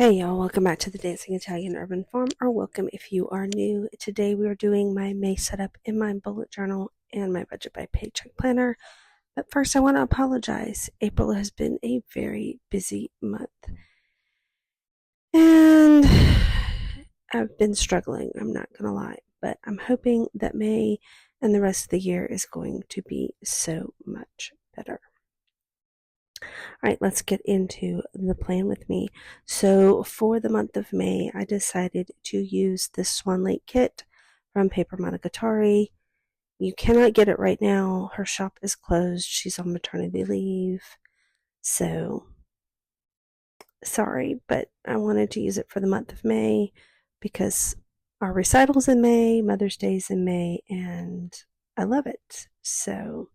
Hey y'all, welcome back to the Dancing Italian Urban Farm, or welcome if you are new. Today we are doing my May setup in my bullet journal and my Budget by Paycheck planner. But first I want to apologize. April has been a very busy month. And I've been struggling, I'm not going to lie. But I'm hoping that May and the rest of the year is going to be so much better. All right, let's get into the plan with me. So for the month of May, I decided to use this Swan Lake kit from Paper Monogatari. You cannot get it right now. Her shop is closed. She's on maternity leave. So sorry, but I wanted to use it for the month of May because our recital's in May, Mother's Day's in May, and I love it. So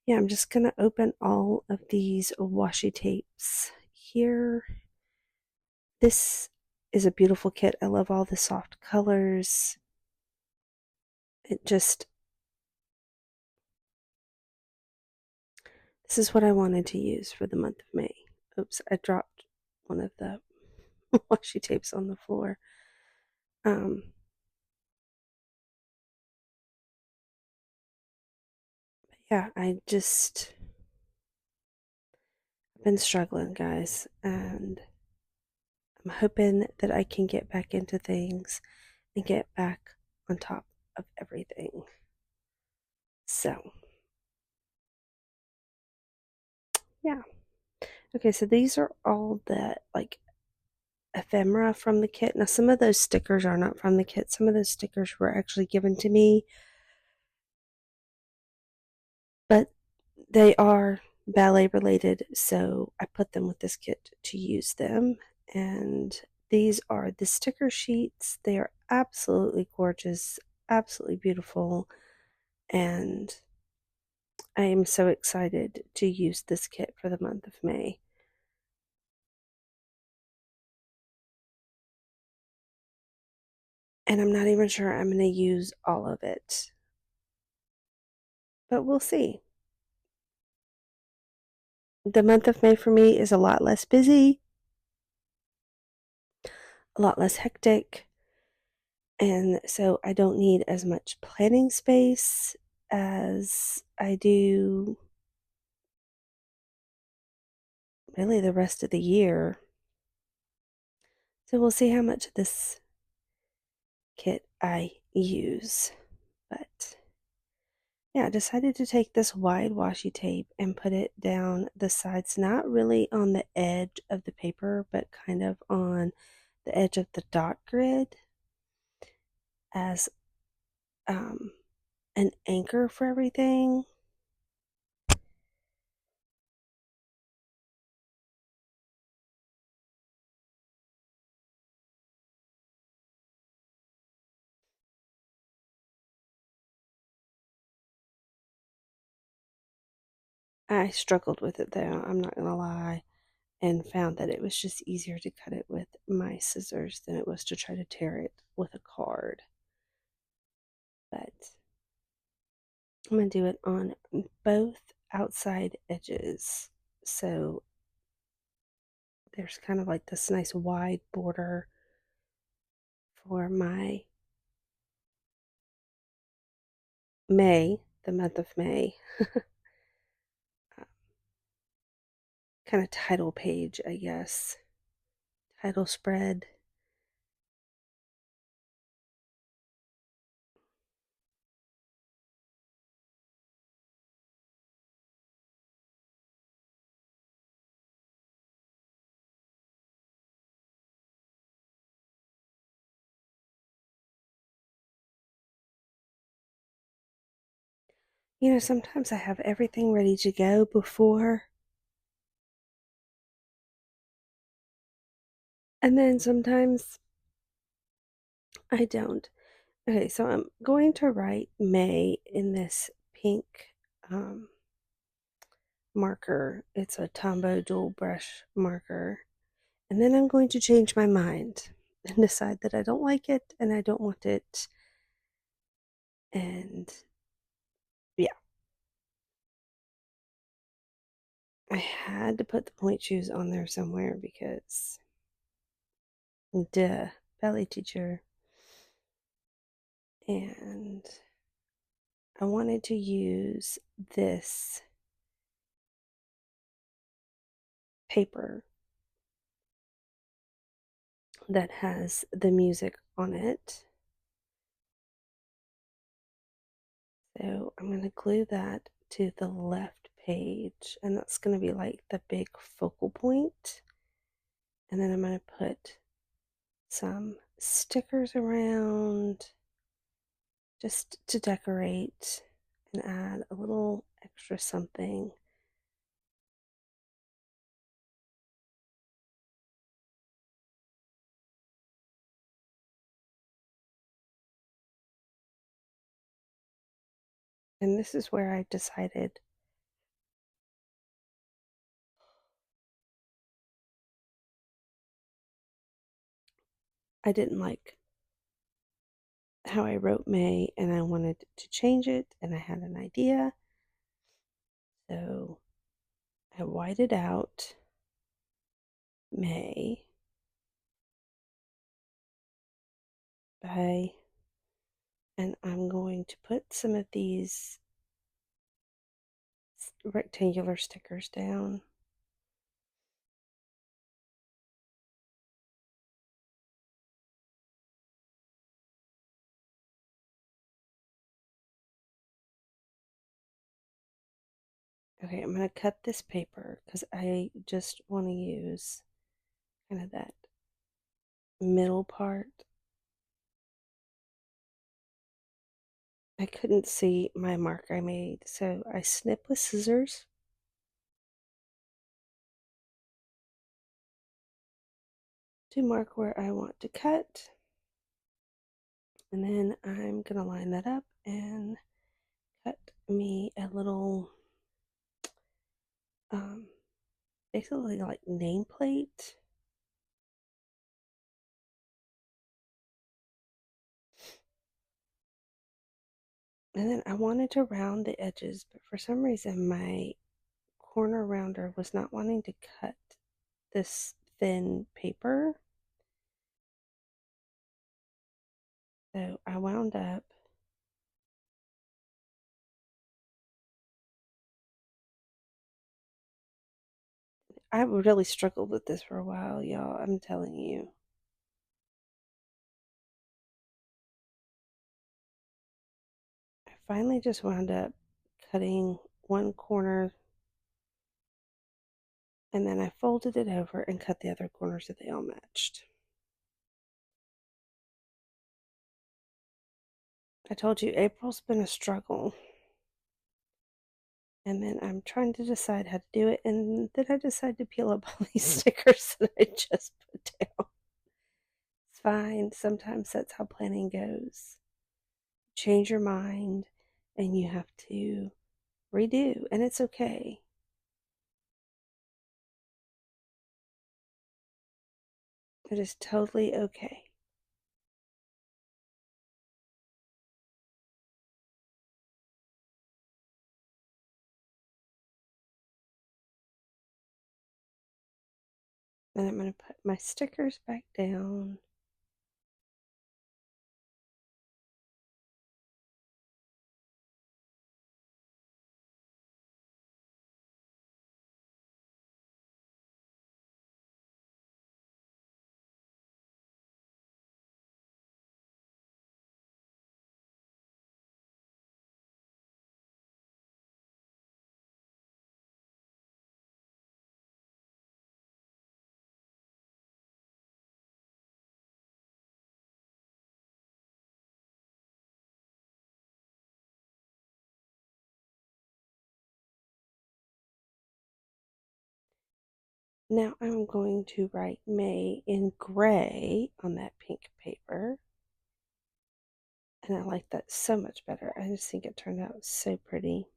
yeah, I'm just going to open all of these washi tapes here. This is a beautiful kit. I love all the soft colors. This is what I wanted to use for the month of May. Oops, I dropped one of the washi tapes on the floor. Yeah, I've been struggling, guys, and I'm hoping that I can get back into things and get back on top of everything. So, yeah. Okay, so these are all the ephemera from the kit. Now, some of those stickers are not from the kit. Some of those stickers were actually given to me, but they are ballet related, so I put them with this kit to use them. And these are the sticker sheets. They are absolutely gorgeous, absolutely beautiful, and I am so excited to use this kit for the month of May. And I'm not even sure I'm going to use all of it, but we'll see. The month of May for me is a lot less busy, a lot less hectic, and so I don't need as much planning space as I do really the rest of the year. So we'll see how much of this kit I use. But yeah, I decided to take this wide washi tape and put it down the sides, not really on the edge of the paper, but kind of on the edge of the dot grid as an anchor for everything. I struggled with it though, I'm not gonna lie, and found that it was just easier to cut it with my scissors than it was to try to tear it with a card. But I'm gonna do it on both outside edges. So there's kind of like this nice wide border for my May, the month of May. Kind of title page, I guess. Title spread. You know, sometimes I have everything ready to go before, and then sometimes I don't. Okay, so I'm going to write May in this pink marker. It's a Tombow dual brush marker. And then I'm going to change my mind and decide that I don't like it and I don't want it. And yeah, I had to put the point shoes on there somewhere because Duh, ballet teacher. And I wanted to use this paper that has the music on it. So I'm going to glue that to the left page, and that's going to be like the big focal point. And then I'm going to put some stickers around just to decorate and add a little extra something. And this is where I decided I didn't like how I wrote May and I wanted to change it, and I had an idea. So I whited out May by, and I'm going to put some of these rectangular stickers down. Okay, I'm going to cut this paper because I just want to use kind of that middle part. I couldn't see my mark I made, so I snip with scissors. To mark where I want to cut. And then I'm going to line that up and cut me a little, basically like nameplate. And then I wanted to round the edges, but for some reason my corner rounder was not wanting to cut this thin paper. So I wound up I really struggled with this for a while, y'all. I'm telling you. I finally just wound up cutting one corner, and then I folded it over and cut the other corners so they all matched. I told you April's been a struggle. And then I'm trying to decide how to do it, and then I decide to peel up all these stickers that I just put down. It's fine. Sometimes that's how planning goes. Change your mind, and you have to redo, and it's okay. It is totally okay. Then I'm going to put my stickers back down. Now I'm going to write May in gray on that pink paper. And I like that so much better. I just think it turned out so pretty.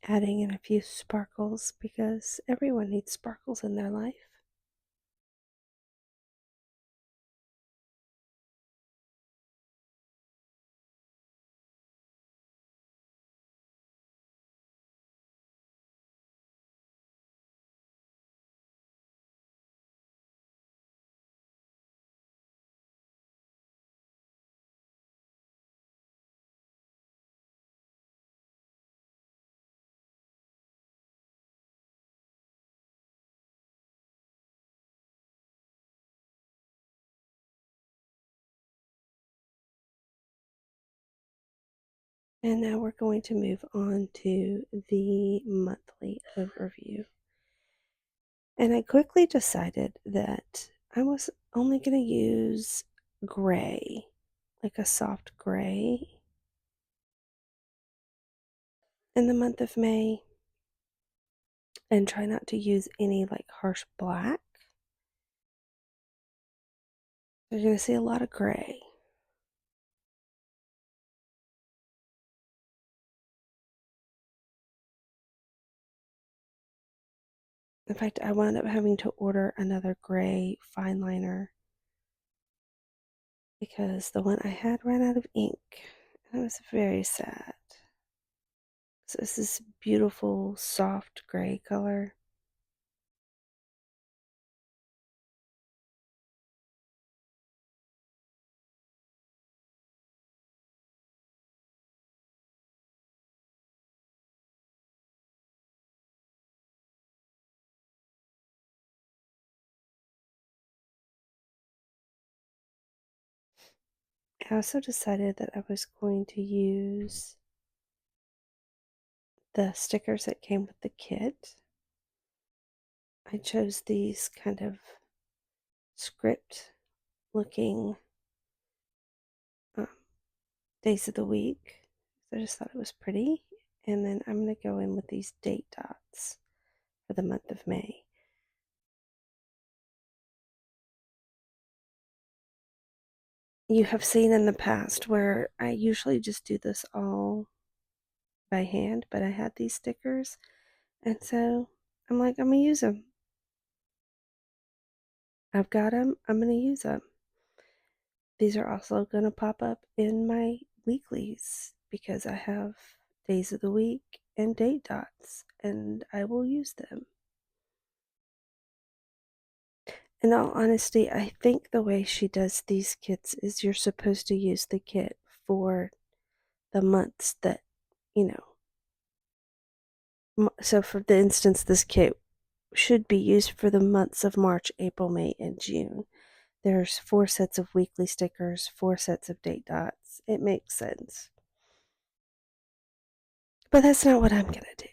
adding in a few sparkles because everyone needs sparkles in their life. And now we're going to move on to the monthly overview. And I quickly decided that I was only going to use gray, like a soft gray, in the month of May, and try not to use any like harsh black. You're going to see a lot of gray. In fact, I wound up having to order another gray fine liner because the one I had ran out of ink. And I was very sad. So this is beautiful, soft gray color. I also decided that I was going to use the stickers that came with the kit. I chose these kind of script looking um, days of the week. I just thought it was pretty. And then I'm going to go in with these date dots for the month of May. You have seen in the past where I usually just do this all by hand, but I had these stickers. And so I'm like, I'm going to use them. I've got them. I'm going to use them. These are also going to pop up in my weeklies because I have days of the week and date dots, and I will use them. In all honesty, I think the way she does these kits is you're supposed to use the kit for the months that, you know. So, for the instance, this kit should be used for the months of March, April, May, and June. There's 4 sets of weekly stickers, 4 sets of date dots. It makes sense. But that's not what I'm going to do.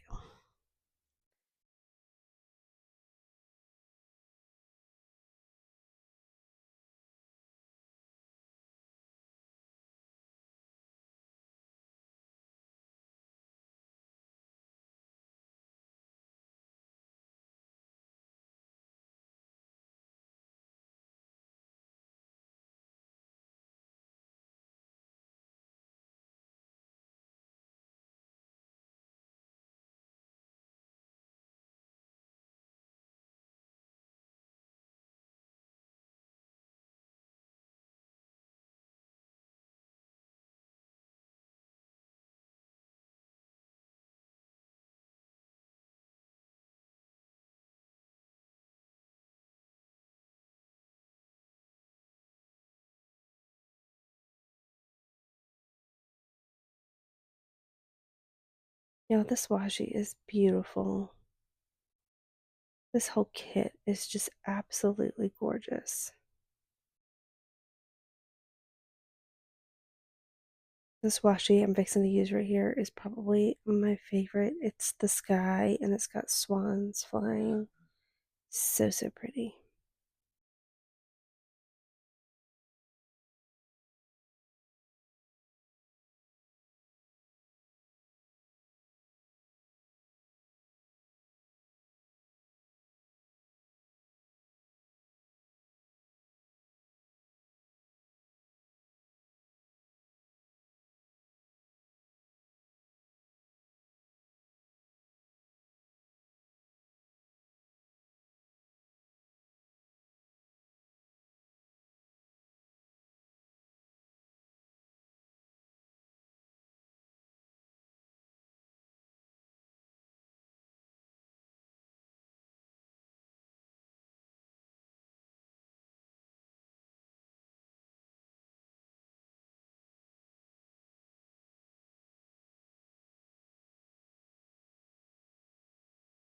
This washi is beautiful. This whole kit is just absolutely gorgeous. This washi I'm fixing to use right here is probably my favorite. It's the sky and it's got swans flying. So, so pretty.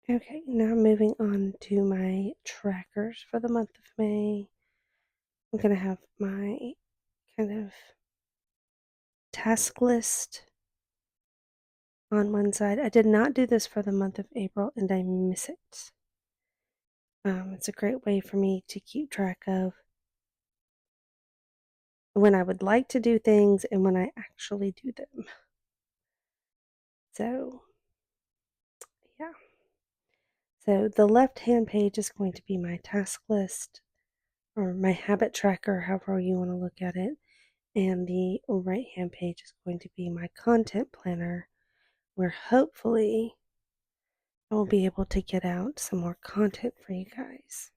Okay, now moving on to my trackers for the month of May. I'm going to have my kind of task list on one side. I did not do this for the month of April and I miss it. It's a great way for me to keep track of when I would like to do things and when I actually do them. So, yeah. So, the left hand page is going to be my task list or my habit tracker, however you want to look at it. And the right hand page is going to be my content planner, where hopefully I will be able to get out some more content for you guys.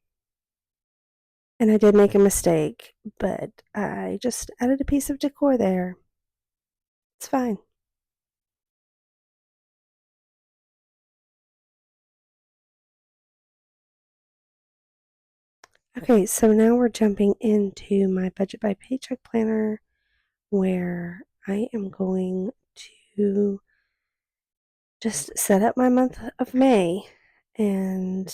And I did make a mistake, but I just added a piece of decor there. It's fine. Okay, so now we're jumping into my Budget by Paycheck planner, where I am going to just set up my month of May. And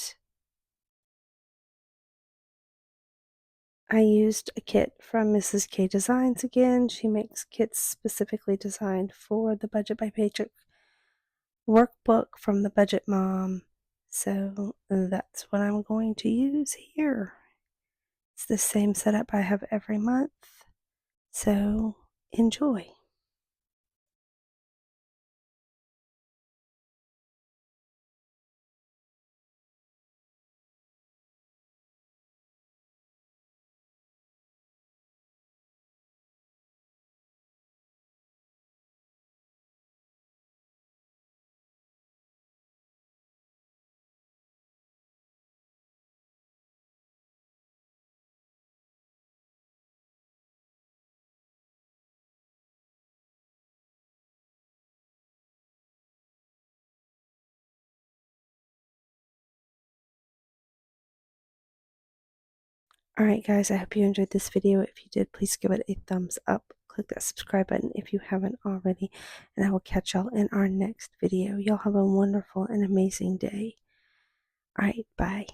I used a kit from Mrs. K Designs again. She makes kits specifically designed for the Budget by Paycheck workbook from the Budget Mom. So that's what I'm going to use here. It's the same setup I have every month. So enjoy. Alright guys, I hope you enjoyed this video. If you did, please give it a thumbs up. Click that subscribe button if you haven't already. And I will catch y'all in our next video. Y'all have a wonderful and amazing day. Alright, bye.